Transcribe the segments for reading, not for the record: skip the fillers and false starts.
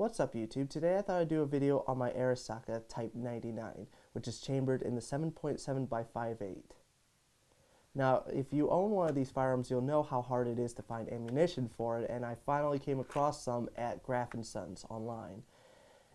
What's up YouTube? Today I thought I'd do a video on my Arisaka Type 99, which is chambered in the 7.7 by 5.8. Now, if you own one of these firearms, you'll know how hard it is to find ammunition for it, and I finally came across some at Graff & Sons online.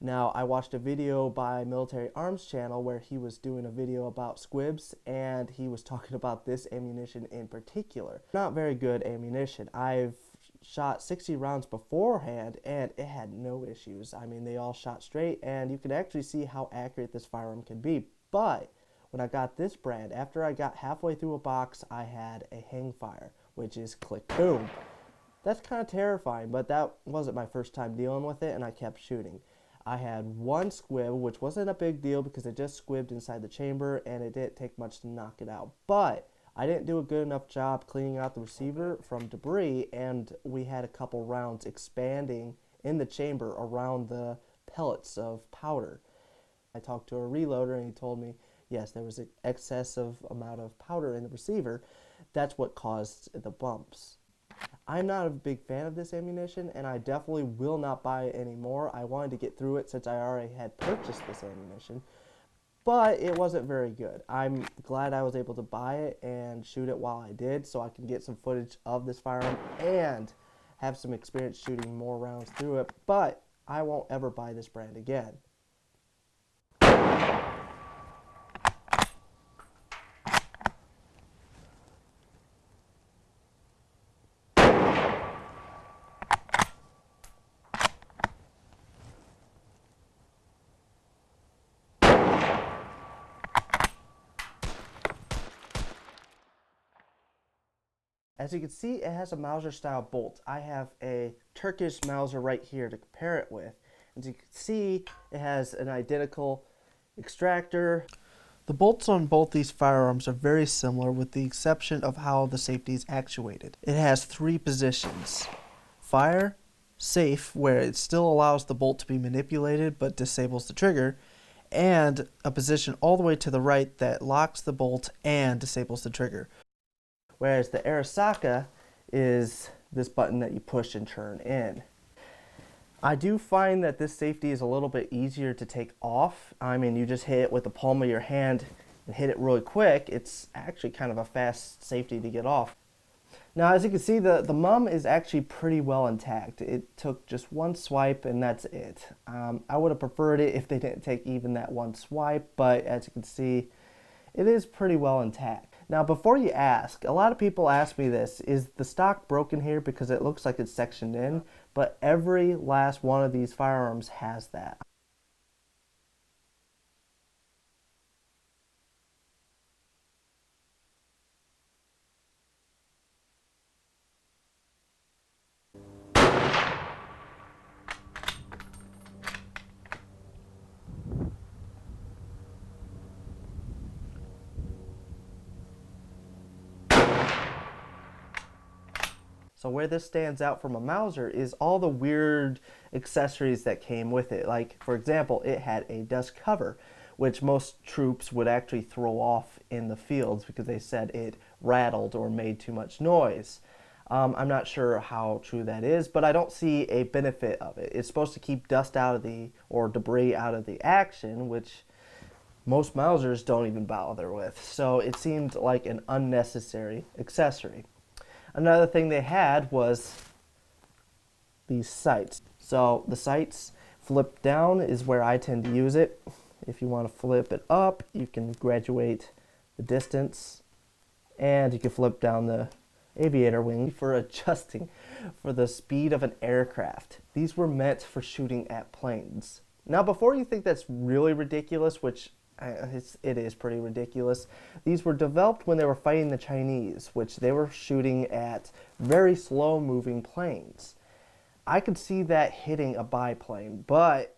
Now, I watched a video by Military Arms Channel where he was doing a video about squibs, and he was talking about this ammunition in particular. Not very good ammunition. I've shot 60 rounds beforehand, and it had no issues. I mean, they all shot straight, and you could actually see how accurate this firearm can be. But when I got this brand, after I got halfway through a box, I had a hang fire, which is click boom. That's kind of terrifying, but that wasn't my first time dealing with it, and I kept shooting. I had one squib, which wasn't a big deal because it just squibbed inside the chamber, and it didn't take much to knock it out. But I didn't do a good enough job cleaning out the receiver from debris, and we had a couple rounds expanding in the chamber around the pellets of powder. I talked to a reloader, and he told me, yes, there was an excessive amount of powder in the receiver. That's what caused the bumps. I'm not a big fan of this ammunition, and I definitely will not buy it anymore. I wanted to get through it since I already had purchased this ammunition, but it wasn't very good. I'm glad I was able to buy it and shoot it while I did, so I can get some footage of this firearm and have some experience shooting more rounds through it, but I won't ever buy this brand again. As you can see, it has a Mauser style bolt. I have a Turkish Mauser right here to compare it with. As you can see, it has an identical extractor. The bolts on both these firearms are very similar with the exception of how the safety is actuated. It has three positions: fire, safe, where it still allows the bolt to be manipulated but disables the trigger, and a position all the way to the right that locks the bolt and disables the trigger. Whereas the Arisaka is this button that you push and turn in. I do find that this safety is a little bit easier to take off. I mean, you just hit it with the palm of your hand and hit it really quick. It's actually kind of a fast safety to get off. Now, as you can see, the mum is actually pretty well intact. It took just one swipe and that's it. I would have preferred it if they didn't take even that one swipe, but as you can see, it is pretty well intact. Now, before you ask, a lot of people ask me this: is the stock broken here because it looks like it's sectioned in? But every last one of these firearms has that. So where this stands out from a Mauser is all the weird accessories that came with it. Like, for example, it had a dust cover, which most troops would actually throw off in the fields because they said it rattled or made too much noise. I'm not sure how true that is, but I don't see a benefit of it. It's supposed to keep dust out of or debris out of the action, which most Mausers don't even bother with. So it seemed like an unnecessary accessory. Another thing they had was these sights. So the sights flip down is where I tend to use it. If you want to flip it up, you can graduate the distance, and you can flip down the aviator wing for adjusting for the speed of an aircraft. These were meant for shooting at planes. Now, before you think that's really ridiculous, which it is pretty ridiculous, these were developed when they were fighting the Chinese, which they were shooting at very slow moving planes. I could see that hitting a biplane, but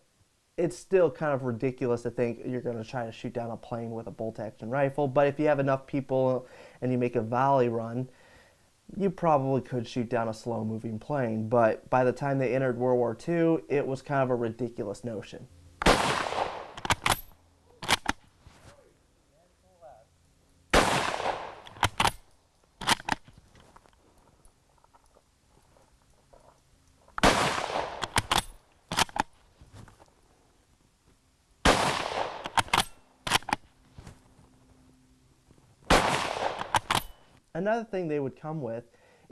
it's still kind of ridiculous to think you're going to try to shoot down a plane with a bolt action rifle. But if you have enough people and you make a volley run, you probably could shoot down a slow moving plane. But by the time they entered World War II, it was kind of a ridiculous notion. Another thing they would come with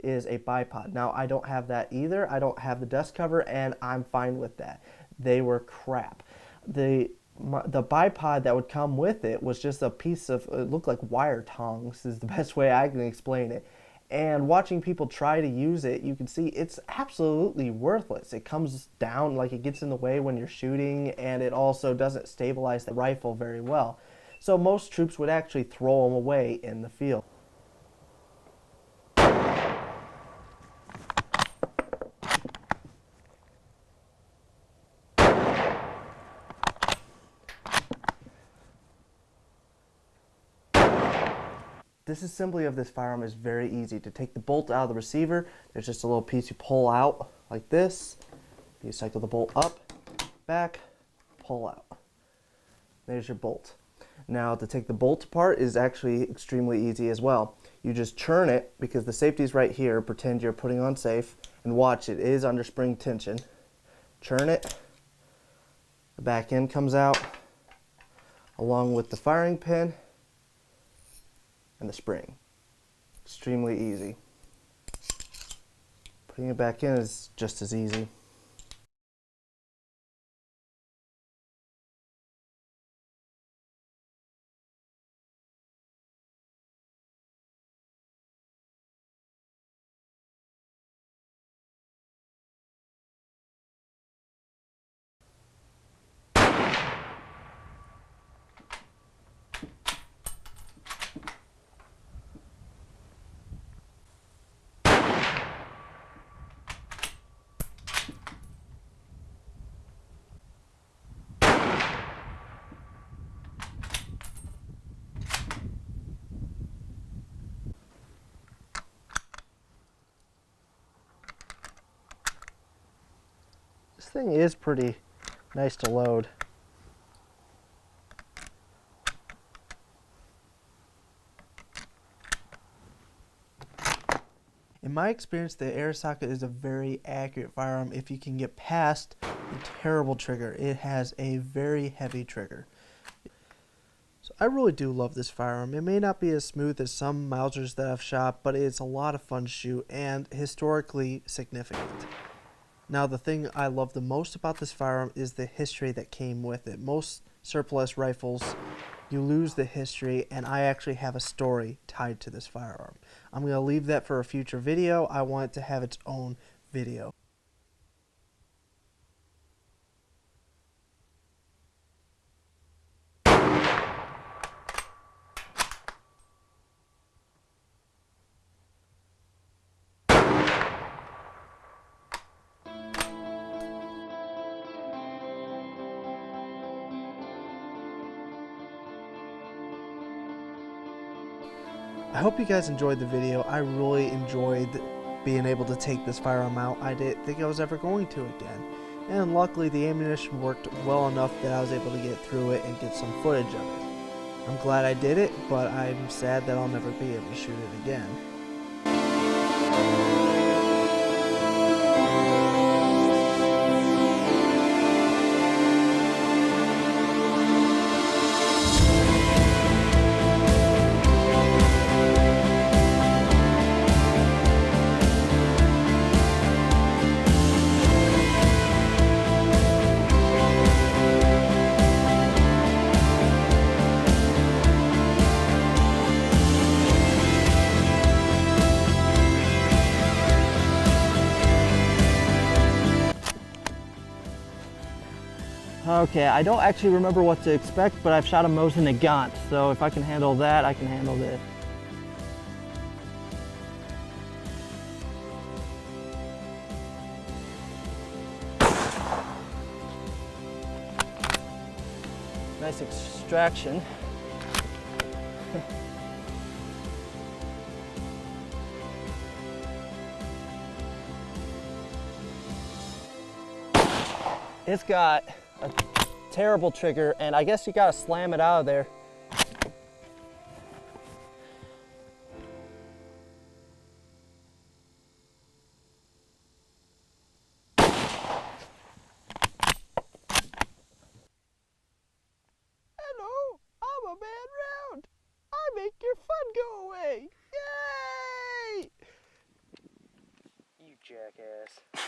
is a bipod. Now, I don't have that either. I don't have the dust cover, and I'm fine with that. They were crap. The bipod that would come with it was just a piece of, it looked like wire tongs is the best way I can explain it. And watching people try to use it, you can see it's absolutely worthless. It comes down, like it gets in the way when you're shooting, and it also doesn't stabilize the rifle very well. So most troops would actually throw them away in the field. Disassembly of this firearm is very easy. To take the bolt out of the receiver, there's just a little piece you pull out like this. You cycle the bolt up, back, pull out. There's your bolt. Now, to take the bolt apart is actually extremely easy as well. You just churn it, because the safety is right here. Pretend you're putting on safe, and watch, it is under spring tension. Churn it, the back end comes out along with the firing pin and the spring. Extremely easy. Putting it back in is just as easy. This thing is pretty nice to load. In my experience, the Arisaka is a very accurate firearm if you can get past the terrible trigger. It has a very heavy trigger. So I really do love this firearm. It may not be as smooth as some Mausers that I've shot, but it's a lot of fun to shoot and historically significant. Now, the thing I love the most about this firearm is the history that came with it. Most surplus rifles, you lose the history, and I actually have a story tied to this firearm. I'm going to leave that for a future video. I want it to have its own video. I hope you guys enjoyed the video. I really enjoyed being able to take this firearm out. I didn't think I was ever going to again. And luckily the ammunition worked well enough that I was able to get through it and get some footage of it. I'm glad I did it, but I'm sad that I'll never be able to shoot it again. Okay, I don't actually remember what to expect, but I've shot a Mosin Nagant, so if I can handle that, I can handle this. Nice extraction. It's got a terrible trigger, and I guess you gotta slam it out of there. Hello, I'm a man round. I make your fun go away. Yay! jackass.